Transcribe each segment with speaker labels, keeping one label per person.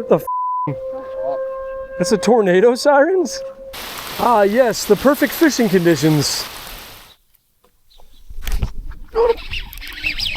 Speaker 1: What the f? That's a tornado sirens? Ah, yes, the perfect fishing conditions.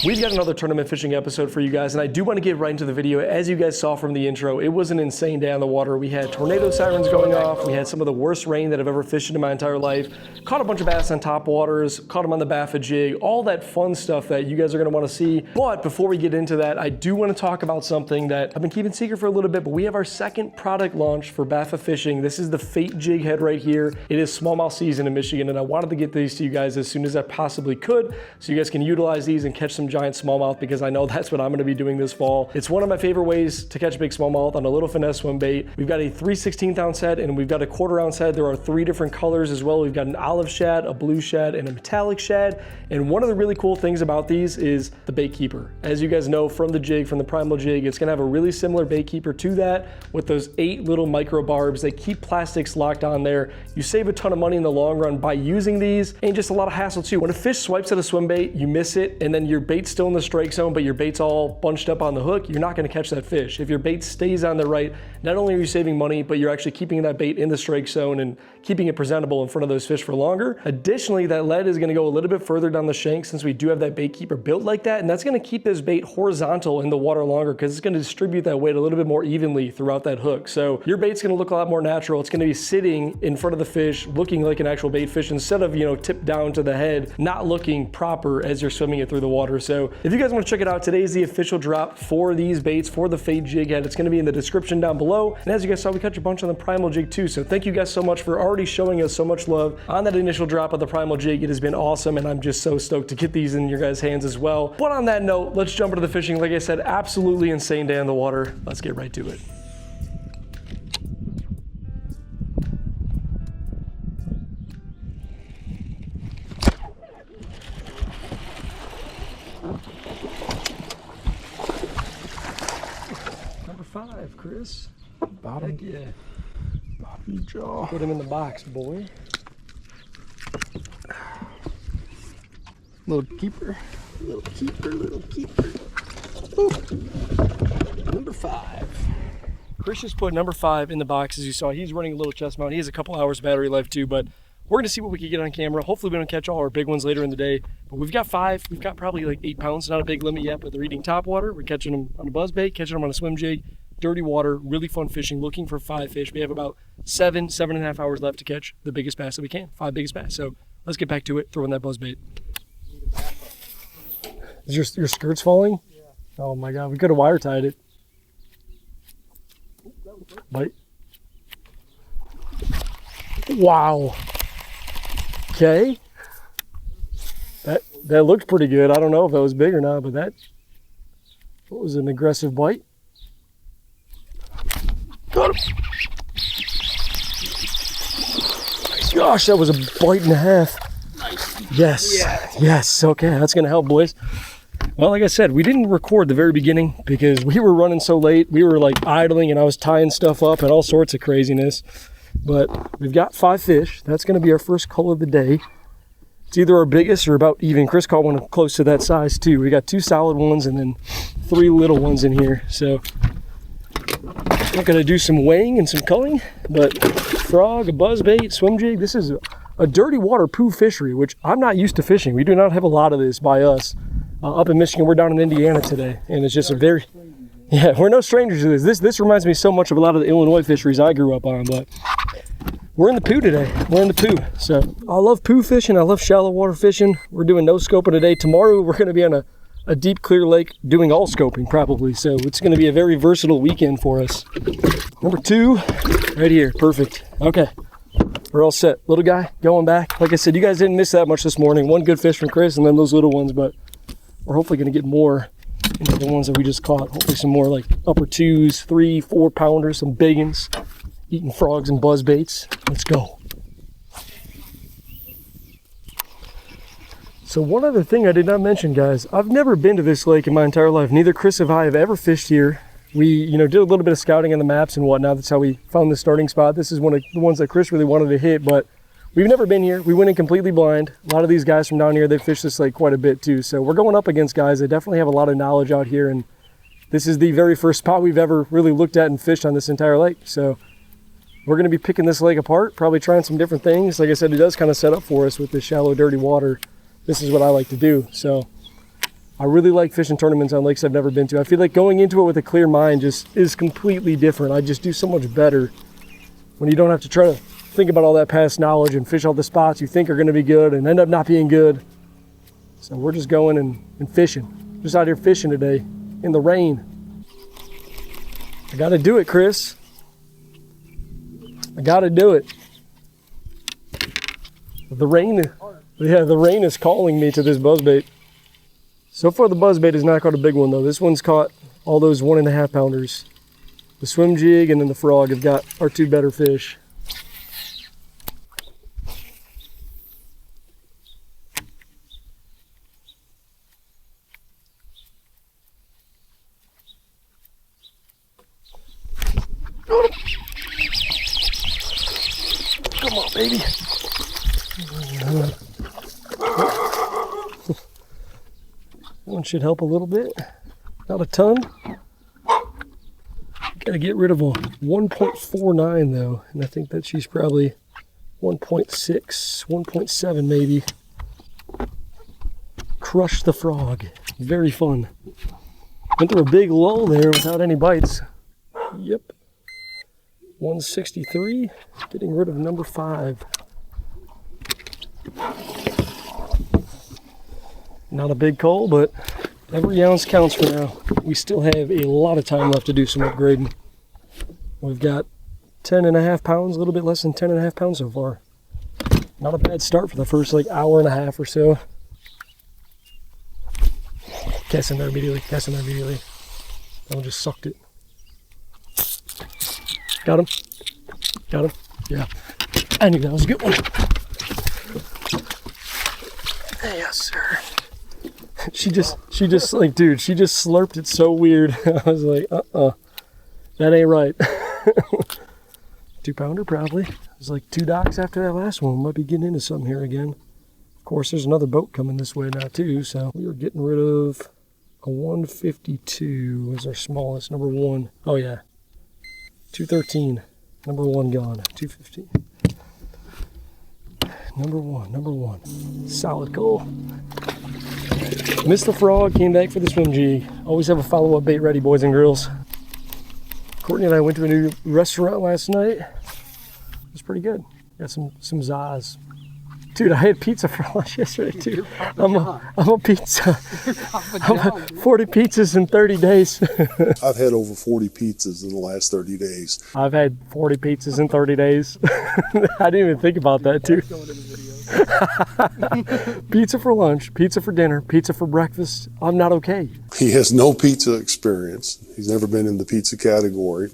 Speaker 1: We've got another tournament fishing episode for you guys, and I do want to get right into the video. As you guys saw from the intro, it was an insane day on the water. We had tornado sirens going off. We had some of the worst rain that I've ever fished in my entire life. Caught a bunch of bass on top waters, caught them on the Baffa jig, all that fun stuff that you guys are going to want to see. But before we get into that, I do want to talk about something that I've been keeping secret for a little bit, but we have our second product launch for Baffa fishing. This is the Fate jig head right here. It is smallmouth season in Michigan, and I wanted to get these to you guys as soon as I possibly could so you guys can utilize these and catch some giant smallmouth, because I know that's what I'm going to be doing this fall. It's one of my favorite ways to catch big smallmouth on a little finesse swim bait. We've got a 3/16 ounce head and we've got a 1/4 ounce head. There are 3 different colors as well. We've got an olive shad, a blue shad, and a metallic shad. And one of the really cool things about these is the bait keeper. As you guys know from the jig, from the primal jig, it's going to have a really similar bait keeper to that with those 8 little micro barbs. They keep plastics locked on there. You save a ton of money in the long run by using these, and just a lot of hassle too. When a fish swipes at a swim bait, you miss it, and then your bait's still in the strike zone, but your bait's all bunched up on the hook, you're not going to catch that fish. If your bait stays on the right, not only are you saving money, but you're actually keeping that bait in the strike zone and keeping it presentable in front of those fish for longer. Additionally, that lead is going to go a little bit further down the shank since we do have that bait keeper built like that, and that's going to keep this bait horizontal in the water longer because it's going to distribute that weight a little bit more evenly throughout that hook. So your bait's going to look a lot more natural. It's going to be sitting in front of the fish, looking like an actual bait fish instead of, tipped down to the head, not looking proper as you're swimming it through the water. So if you guys want to check it out, today is the official drop for these baits for the Fate jig head. It's going to be in the description down below. And as you guys saw, we catch a bunch on the primal jig too. So thank you guys so much for already showing us so much love on that initial drop of the primal jig. It has been awesome, and I'm just so stoked to get these in your guys' hands as well. But on that note, let's jump into the fishing. Like I said, absolutely insane day on the water. Let's get right to it. Number 5, Chris.
Speaker 2: Bottom.
Speaker 1: Heck yeah.
Speaker 2: Bottom jaw.
Speaker 1: Put him in the box, boy.
Speaker 2: Little keeper. Little keeper, little keeper. Ooh. Number 5.
Speaker 1: Chris just put number 5 in the box. As you saw, he's running a little chest mount. He has a couple hours battery life too, but we're gonna see what we can get on camera. Hopefully we don't catch all our big ones later in the day, but we've got 5. We've got probably like 8 pounds, not a big limit yet, but they're eating top water. We're catching them on a buzz bait, catching them on a swim jig, dirty water, really fun fishing, looking for 5 fish. We have about 7.5 hours left to catch the biggest bass that we can, 5 biggest bass. So let's get back to it, throw in that buzz bait. Is your skirt's falling? Yeah. Oh my God, we could have wire tied it. Bite. Wow. Okay. That looked pretty good. I don't know if that was big or not, but that was an aggressive bite. Got him. Gosh, that was a bite and a half.
Speaker 2: Nice.
Speaker 1: Yes.
Speaker 2: Yeah.
Speaker 1: Yes. Okay, that's gonna help, boys. Well, like I said, we didn't record the very beginning because we were running so late. We were like idling and I was tying stuff up and all sorts of craziness. But we've got 5 fish. That's going to be our first cull of the day. It's either our biggest or about even. Chris caught one close to that size too. We got 2 solid ones and then 3 little ones in here. So I'm going to do some weighing and some culling. But frog, a buzzbait, swim jig. This is a dirty water poo fishery, which I'm not used to fishing. We do not have a lot of this by us. Up in Michigan, we're down in Indiana today, and it's just we're no strangers to this. This reminds me so much of a lot of the Illinois fisheries I grew up on, but we're in the poo today. We're in the poo. So I love poo fishing. I love shallow water fishing. We're doing no scoping today. Tomorrow we're going to be on a deep, clear lake doing all scoping probably. So it's going to be a very versatile weekend for us. Number 2, right here. Perfect. Okay. We're all set. Little guy going back. Like I said, you guys didn't miss that much this morning. 1 good fish from Chris and then those little ones, but we're hopefully going to get more into the ones that we just caught. Hopefully some more like upper 2s, 3, 4 pounders, some big ones, eating frogs and buzz baits. Let's go. So one other thing I did not mention, guys, I've never been to this lake in my entire life. Neither Chris or I have ever fished here. We, did a little bit of scouting on the maps and whatnot. That's how we found the starting spot. This is one of the ones that Chris really wanted to hit, but we've never been here. We went in completely blind. A lot of these guys from down here, they fish this lake quite a bit too. So we're going up against guys that definitely have a lot of knowledge out here, and This is the very first spot we've ever really looked at and fished on this entire lake. So we're going to be picking this lake apart, probably trying some different things. Like I said, it does kind of set up for us with this shallow, dirty water. This is what I like to do. So I really like fishing tournaments on lakes I've never been to. I feel like going into it with a clear mind just is completely different. I just do so much better when you don't have to try to think about all that past knowledge and fish all the spots you think are going to be good and end up not being good. So we're just going and fishing. Just out here fishing today in the rain. I got to do it, Chris. I got to do it. The rain is calling me to this buzzbait. So far the buzzbait has not caught a big one though. This one's caught all those 1.5 pounders. The swim jig and then the frog have got our two better fish. Come on, baby. One should help a little bit. Not a ton. Gotta get rid of a 1.49 though, and I think that she's probably 1.6, 1.7 maybe. Crush the frog. Very fun. Went through a big lull there without any bites. Yep. 163. Getting rid of number 5. Not a big call, but every ounce counts for now. We still have a lot of time left to do some upgrading. We've got 10.5 pounds, a little bit less than 10.5 pounds so far. Not a bad start for the first like hour and a half or so. Cast in there immediately, cast in there immediately. That one just sucked it. Got him. Got him. Yeah. I knew that was a good one. Yes, sir. She just like, dude, she just slurped it so weird. I was like, that ain't right. 2-pounder probably. It was like 2 docks after that last one. Might be getting into something here again. Of course, there's another boat coming this way now too. So we were getting rid of a 152 was our smallest, number 1. Oh yeah, 213, number 1 gone. 215. Number one. Solid goal. Missed the frog, came back for the swim jig. Always have a follow-up bait ready, boys and girls. Courtney and I went to a new restaurant last night. It was pretty good. Got some zaz. Dude, I had pizza for lunch yesterday too. I'm a pizza. I'm 40 pizzas in 30 days.
Speaker 3: I've had over 40 pizzas in the last 30 days.
Speaker 1: I've had 40 pizzas in 30 days. I didn't even think about that too. Pizza for lunch, pizza for dinner, pizza for breakfast. I'm not okay.
Speaker 3: He has no pizza experience. He's never been in the pizza category.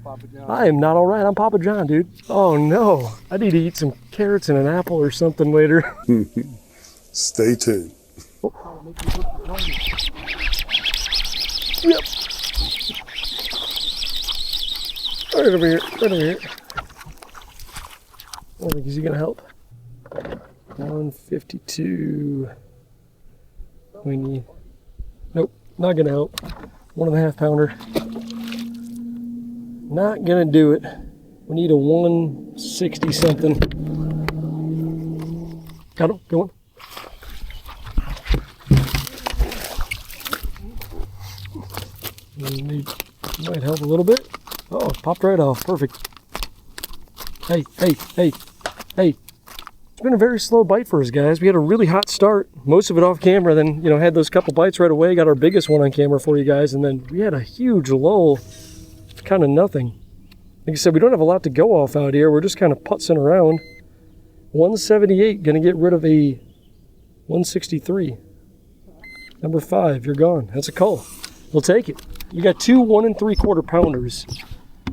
Speaker 1: I am not all right. I'm Papa John, dude. Oh no. I need to eat some carrots and an apple or something later.
Speaker 3: Stay tuned.
Speaker 1: Yep. Right over here. Right over here. I think is he gonna help? 152. We need. Nope, not gonna help. 1.5 pounder. Not gonna do it. We need a 160 something. Got him. Go on. Might help a little bit. Oh, popped right off. Perfect. Hey. It's been a very slow bite for us, guys. We had a really hot start, most of it off camera, then, had those couple bites right away, got our biggest one on camera for you guys, and then we had a huge lull. It's kind of nothing. Like I said, we don't have a lot to go off out here. We're just kind of putzing around. 178, gonna get rid of a 163. Number 5, you're gone. That's a call. We'll take it. We got 2 1 3/4 pounders.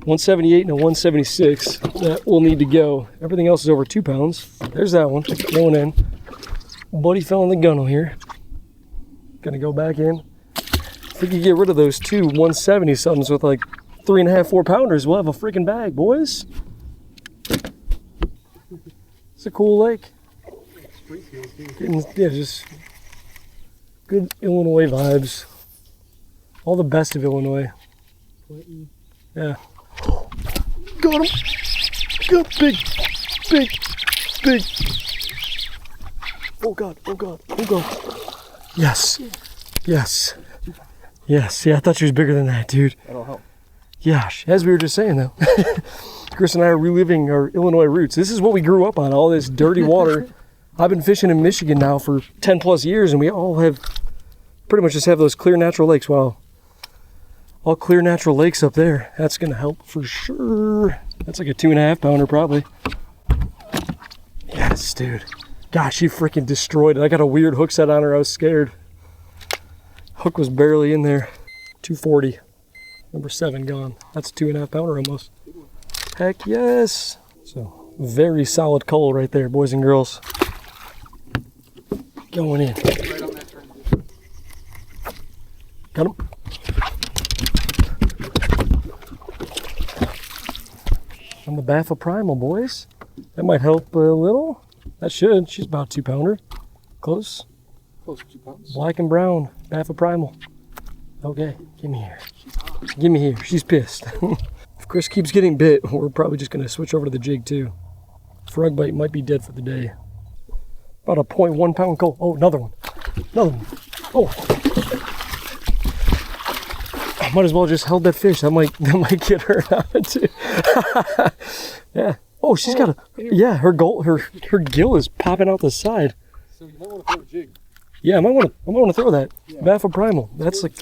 Speaker 1: 178 and a 176 that will need to go. Everything else is over 2 pounds. There's that one going in. Buddy fell in the gunnel here. Gonna go back in. If we could get rid of those 2 170 somethings with like 3.5, 4 pounders, we'll have a freaking bag, boys. It's a cool lake. Yeah, just good Illinois vibes. All the best of Illinois. Yeah. Got him. Got big. Big. Oh God. Yes. Yeah, I thought she was bigger than that, dude.
Speaker 2: That'll help.
Speaker 1: Gosh, as we were just saying though, Chris and I are reliving our Illinois roots. This is what we grew up on, all this dirty water. I've been fishing in Michigan now for 10 plus years, and we all have pretty much just have those clear natural lakes. Wow. All clear natural lakes up there. That's gonna help for sure. That's like a 2.5 pounder probably. Yes, dude. Gosh, she freaking destroyed it. I got a weird hook set on her. I was scared. Hook was barely in there. 240. Number 7 gone. That's a 2.5 pounder almost. Heck yes. So very solid coal right there, boys and girls. Going in.
Speaker 2: Right on that turn.
Speaker 1: Got him. On the Baffa Primal, boys. That might help a little. That should. She's about 2 pounder. Close.
Speaker 2: Close to 2 pounds.
Speaker 1: Black and brown. Baffa Primal. Okay, give me here. Give me here. She's pissed. If Chris keeps getting bit, we're probably just going to switch over to the jig too. Frog bite might be dead for the day. About a 0.1 pound coal. Oh, another one. Oh. I might as well just held that fish. That might get her out too. Yeah. Oh, she's got a. Yeah, her gill is popping out the side.
Speaker 2: So you might want to throw a jig.
Speaker 1: Yeah, I might want to throw that. Yeah. Baffa Primal. That's like,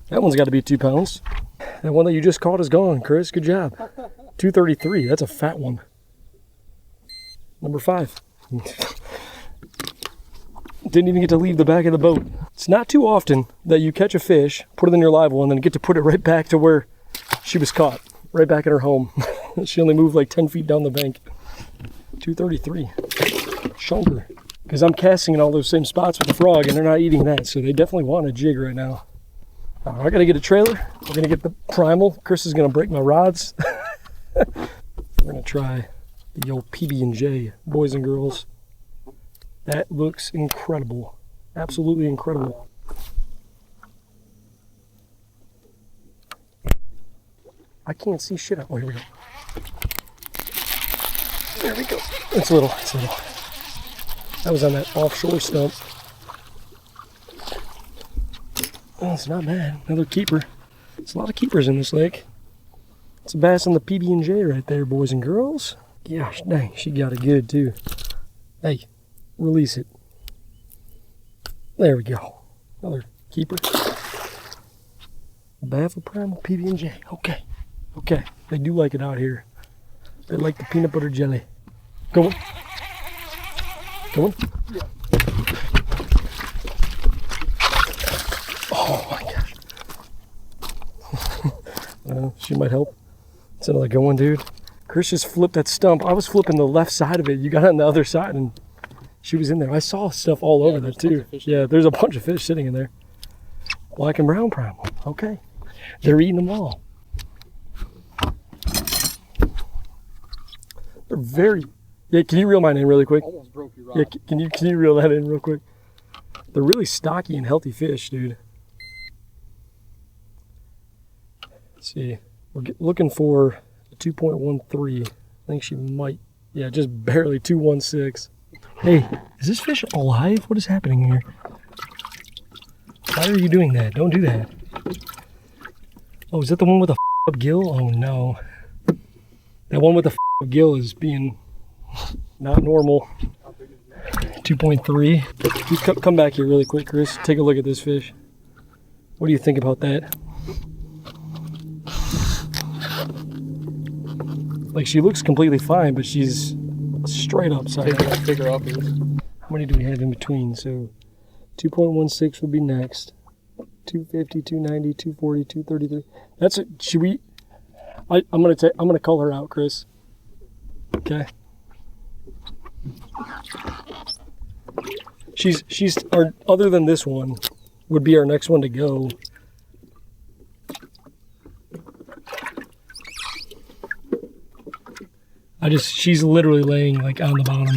Speaker 1: that one's got to be 2 pounds. That one that you just caught is gone, Chris. Good job. 233. That's a fat one. Number 5. Didn't even get to leave the back of the boat. It's not too often that you catch a fish, put it in your live well, and then get to put it right back to where she was caught. Right back in her home. She only moved like 10 feet down the bank. 233. Chunker. Because I'm casting in all those same spots with the frog, and they're not eating that, so they definitely want a jig right now. I gotta get a trailer. We're gonna get the primal. Chris is gonna break my rods. We're gonna try the old PB&J, boys and girls. That looks incredible. Absolutely incredible. I can't see shit out. Oh, here we go. There we go. It's little. That was on that offshore stump. Oh, it's not bad. Another keeper. There's a lot of keepers in this lake. It's a bass on the PB&J right there, boys and girls. Gosh dang, she got it good too. Hey, release it. There we go. Another keeper. Baffa Primal PB&J. Okay. They do like it out here. They like the peanut butter jelly. Go on.
Speaker 2: Yeah.
Speaker 1: Oh my gosh. She might help. It's another good one, dude. Chris just flipped that stump. I was flipping the left side of it. You got on the other side and she was in there. I saw stuff all over that too. Yeah, there's a bunch of fish sitting in there. Black and brown primal. Okay. They're eating them all. They're very... Yeah, can you reel mine in really quick?
Speaker 2: Almost broke your rod.
Speaker 1: Yeah, can you reel that in real quick? They're really stocky and healthy fish, dude. Let's see. We're looking for a 2.13. I think she might... Yeah, just barely 2.16. Hey, is this fish alive? What is happening here? Why are you doing that? Don't do that. Oh, is that the one with the up gill? Oh no. That one with the up gill is being not normal. 2.3. Just come back here really quick, Chris. Take a look at this fish. What do you think about that? Like, she looks completely fine, but she's straight upside down.
Speaker 2: Take her off here.
Speaker 1: How many do we have in between? So 2.16 would be next. 250, 290, 240, 233. That's it. Should we? I'm gonna call her out, Chris. Okay. She's our, other than this one, would be our next one to go. She's literally laying like on the bottom.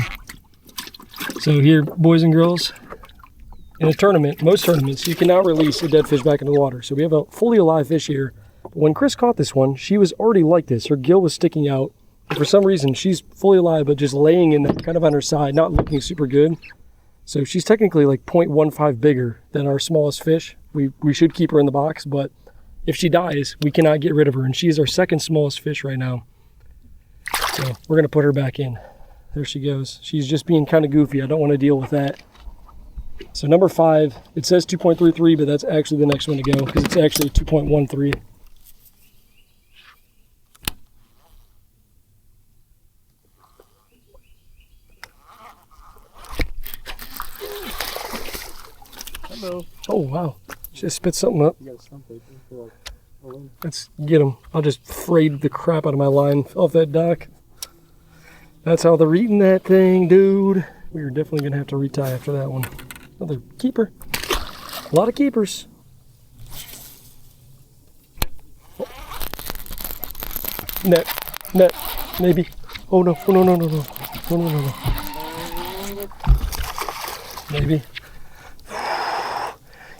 Speaker 1: So here, boys and girls, in a tournament, most tournaments, you can now release a dead fish back into the water. So we have a fully alive fish here, When Chris caught this one, she was already like this. Her gill was sticking out. And for some reason, she's fully alive, but just laying in there, kind of on her side, not looking super good. So she's technically like 0.15 bigger than our smallest fish. We should keep her in the box, but if she dies, we cannot get rid of her. And she's our second smallest fish right now. So we're gonna put her back in. There she goes. She's just being kind of goofy. I don't want to deal with that. So number 5, it says 2.33, but that's actually the next one to go because it's actually 2.13.
Speaker 2: Hello.
Speaker 1: Oh wow, just spit something up.
Speaker 2: You got a stump right there.
Speaker 1: Let's get him. I'll just frayed the crap out of my line off that dock. That's how they're eating that thing, dude. We are definitely gonna have to retie after that one. Another keeper. A lot of keepers. Oh. Net, maybe. Oh no, oh, no. Maybe.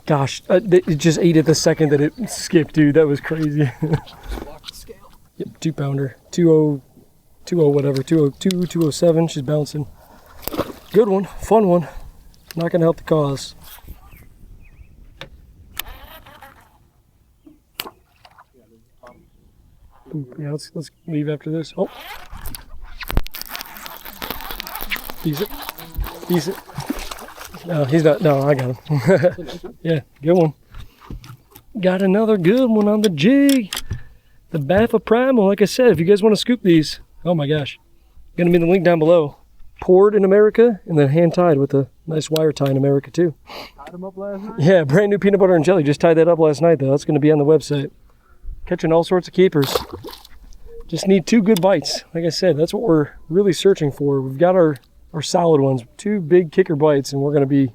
Speaker 1: Gosh, it just ate it the second that it skipped, dude. That was crazy. Yep, 2-pounder. 2.0 whatever, 202, 207. She's bouncing. Good one, fun one. Not gonna help the cause. Ooh, yeah, let's leave after this. Oh, piece it. No, he's not. No, I got him. Yeah, good one. Got another good one on the jig. The Baffa Primal. Like I said, if you guys want to scoop these, oh my gosh, gonna be the link down below. Poured in America and then hand tied with a nice wire tie in America too.
Speaker 2: Tied them up last night?
Speaker 1: Yeah, brand new peanut butter and jelly. Just tied that up last night though. That's gonna be on the website. Catching all sorts of keepers. Just need 2 good bites. Like I said, that's what we're really searching for. We've got our solid ones, 2 big kicker bites, and we're gonna be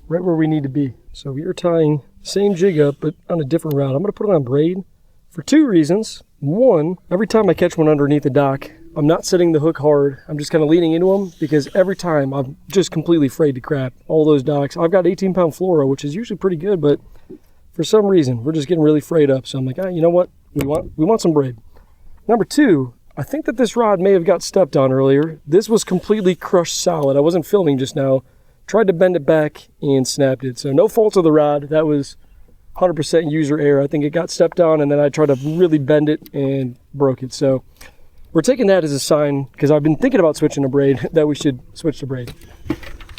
Speaker 1: right where we need to be. So we are tying same jig up, but on a different route. I'm gonna put it on braid for 2 reasons. One, every time I catch one underneath the dock, I'm not setting the hook hard. I'm just kind of leaning into them because every time I'm just completely frayed to crap. All those docks. I've got 18-pound fluoro, which is usually pretty good, but for some reason, we're just getting really frayed up. So I'm like, you know what? We want some braid. Number 2, I think that this rod may have got stepped on earlier. This was completely crushed solid. I wasn't filming just now. Tried to bend it back and snapped it. So no fault of the rod. That was 100% user error. I think it got stepped on and then I tried to really bend it and broke it. So we're taking that as a sign, because I've been thinking about switching to braid, that we should switch to braid.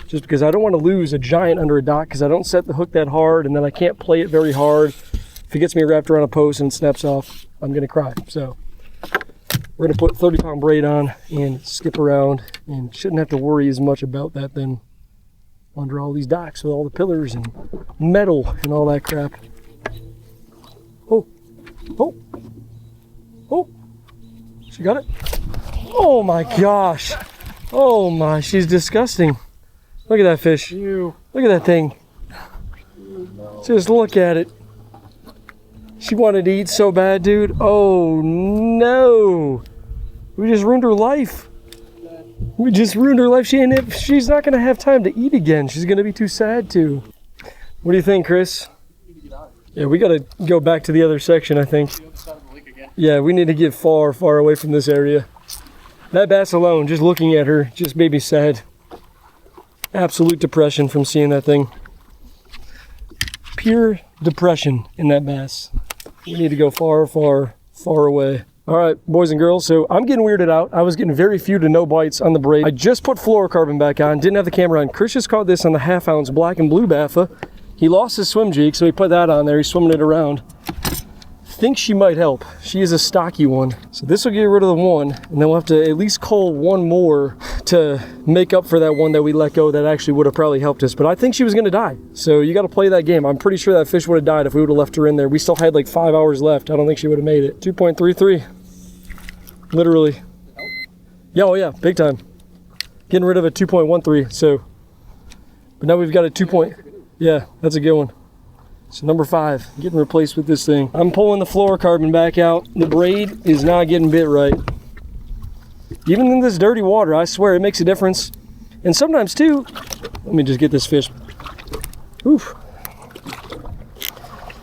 Speaker 1: Just because I don't want to lose a giant under a dock because I don't set the hook that hard and then I can't play it very hard. If it gets me wrapped around a post and it snaps off, I'm going to cry. So we're going to put 30-pound braid on and skip around and shouldn't have to worry as much about that than under all these docks with all the pillars and metal and all that crap. Oh, oh, oh, she got it. Oh my gosh. Oh my, she's disgusting. Look at that fish. Look at that thing. Just look at it. She wanted to eat so bad, dude. Oh no. We just ruined her life. We just ruined her life. She's not going to have time to eat again. She's going to be too sad to. What do you think, Chris? Yeah, we got to go back to the other section, I think. Yeah, we need to get far, far away from this area. That bass alone, just looking at her, just made me sad. Absolute depression from seeing that thing. Pure depression in that bass. We need to go far, far, far away. All right, boys and girls, so I'm getting weirded out. I was getting very few to no bites on the braid. I just put fluorocarbon back on, didn't have the camera on. Chris just caught this on the 1/2 ounce black and blue Baffa. He lost his swim jig, so he put that on there. He's swimming it around. Think she might help. She is a stocky one. So this will get rid of the one, and then we'll have to at least cull one more to make up for that one that we let go that actually would have probably helped us. But I think she was gonna die. So you gotta play that game. I'm pretty sure that fish would have died if we would have left her in there. We still had like 5 hours left. I don't think she would have made it. 2.33. Literally. Yeah, oh yeah, big time. Getting rid of a 2.13, so. But now we've got a 2. Yeah, that's a good one. So number 5, getting replaced with this thing. I'm pulling the fluorocarbon back out. The braid is not getting bit right. Even in this dirty water, I swear it makes a difference. And sometimes too, let me just get this fish. Oof.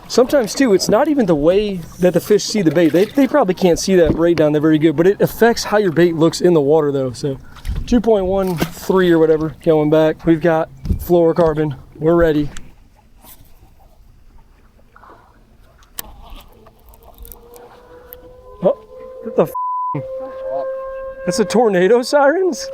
Speaker 1: Sometimes too, it's not even the way that the fish see the bait. They probably can't see that right down there very good, but it affects how your bait looks in the water though. So 2.13 or whatever going back. We've got fluorocarbon. We're ready. Oh, what the f? That's a tornado sirens?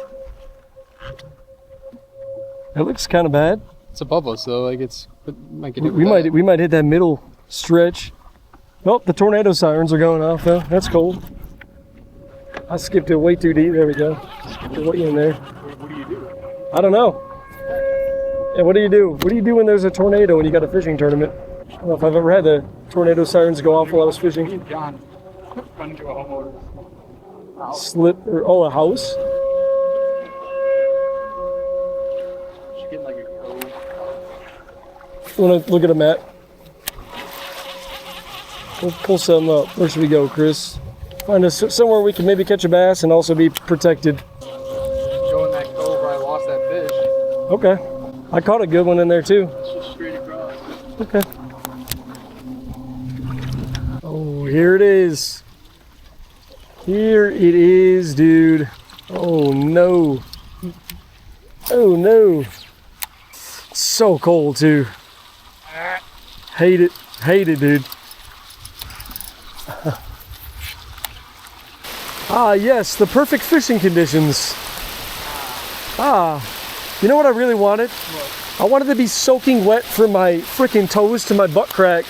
Speaker 1: That looks kind of bad.
Speaker 4: It's above us though, like it might get
Speaker 1: We might hit that middle stretch. Oh, the tornado sirens are going off though. That's cool. I skipped it way too deep. There we go. Skipped it way in there.
Speaker 4: What do you do?
Speaker 1: I don't know. Yeah, what do you do? What do you do when there's a tornado and you got a fishing tournament? I don't know if I've ever had the tornado sirens go off while I was fishing.
Speaker 4: John, run into a homeowner.
Speaker 1: Slip or oh, a house?
Speaker 4: She's getting like a code.
Speaker 1: Want to look at a map? We'll pull something up. Where should we go, Chris? Find us somewhere we can maybe catch a bass and also be protected.
Speaker 4: Go in that cove where I lost that fish.
Speaker 1: Okay. I caught a good one in there too.
Speaker 4: It's just straight across.
Speaker 1: Okay. Oh, here it is. Here it is, dude. Oh no. Oh no. So cold too. Hate it. Hate it, dude. Ah, yes, the perfect fishing conditions. Ah, you know what I really wanted? I wanted to be soaking wet from my freaking toes to my butt crack.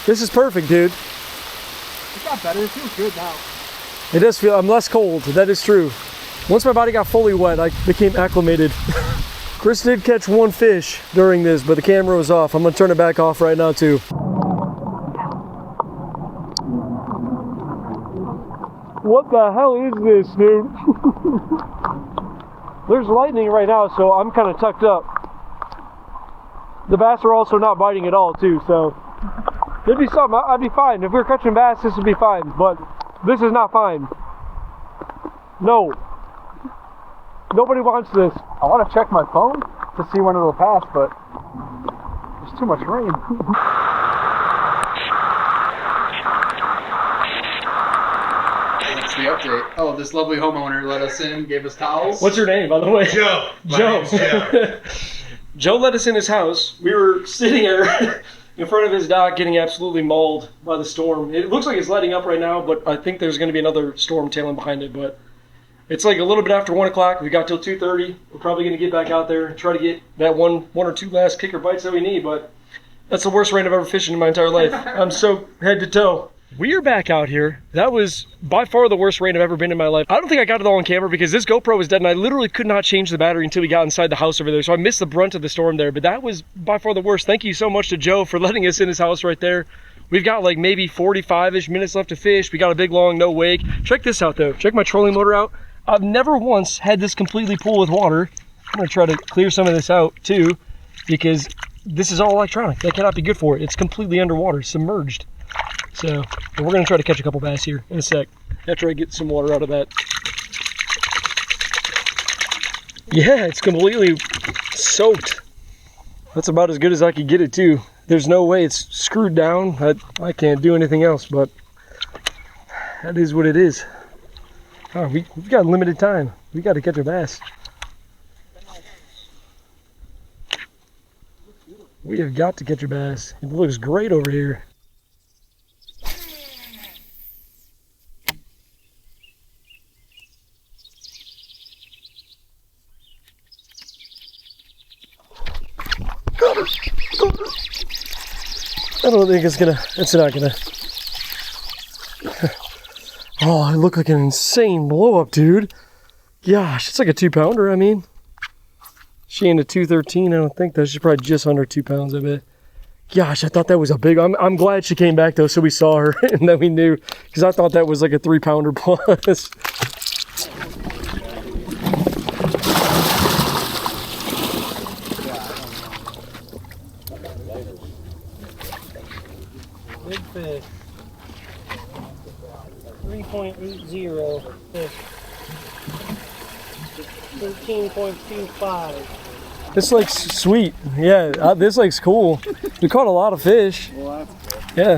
Speaker 1: This is perfect, dude.
Speaker 4: It's not better, it feels good now.
Speaker 1: It does feel, I'm less cold, that is true. Once my body got fully wet, I became acclimated. Chris did catch one fish during this, but the camera was off. I'm gonna turn it back off right now too. What the hell is this, dude? There's lightning right now, so I'm kind of tucked up. The bass are also not biting at all too, so it'd be something. I'd be fine. If we were catching bass, this would be fine, but this is not fine. No. Nobody wants this.
Speaker 4: I want to check my phone to see when it'll pass, but there's too much rain. That's the update. Oh, this lovely homeowner let us in, gave us towels.
Speaker 1: What's your name, by the way?
Speaker 5: Joe. My
Speaker 1: Joe.
Speaker 5: name's Joe.
Speaker 1: Joe let us in his house. We were sitting there in front of his dock getting absolutely mauled by the storm. It looks like it's letting up right now, but I think there's going to be another storm tailing behind it. But it's like a little bit after 1 o'clock. We got till 2:30. We're probably going to get back out there and try to get that one or two last kicker bites that we need. But that's the worst rain I've ever fished in my entire life. I'm soaked head to toe. We are back out here. That was by far the worst rain I've ever been in my life. I don't think I got it all on camera because this GoPro was dead and I literally could not change the battery until we got inside the house over there. So I missed the brunt of the storm there, but that was by far the worst. Thank you so much to Joe for letting us in his house right there. We've got like maybe 45-ish minutes left to fish. We got a big long no wake. Check this out though. Check my trolling motor out. I've never once had this completely full with water. I'm gonna try to clear some of this out too because this is all electronic. That cannot be good for it. It's completely underwater, submerged. So we're gonna try to catch a couple bass here in a sec after I get some water out of that. Yeah, it's completely soaked. That's about as good as I could get it too. There's no way it's screwed down. I can't do anything else, but that is what it is. Oh, we've got limited time. We got to catch a bass. We have got to catch a bass. It looks great over here. I don't think it's not gonna. Oh, I look like an insane blow up, dude. Gosh, it's like a 2-pounder, I mean. She ain't a 213, I don't think though. She's probably just under 2 pounds, I bet. Gosh, I thought that was a big, I'm glad she came back though, so we saw her and then we knew, because I thought that was like a 3-pounder plus.
Speaker 6: Big fish. 3.80 fish. 13.25.
Speaker 1: This lake's sweet. Yeah, this lake's cool. We caught a lot of fish.
Speaker 4: Well, that's good.
Speaker 1: Yeah.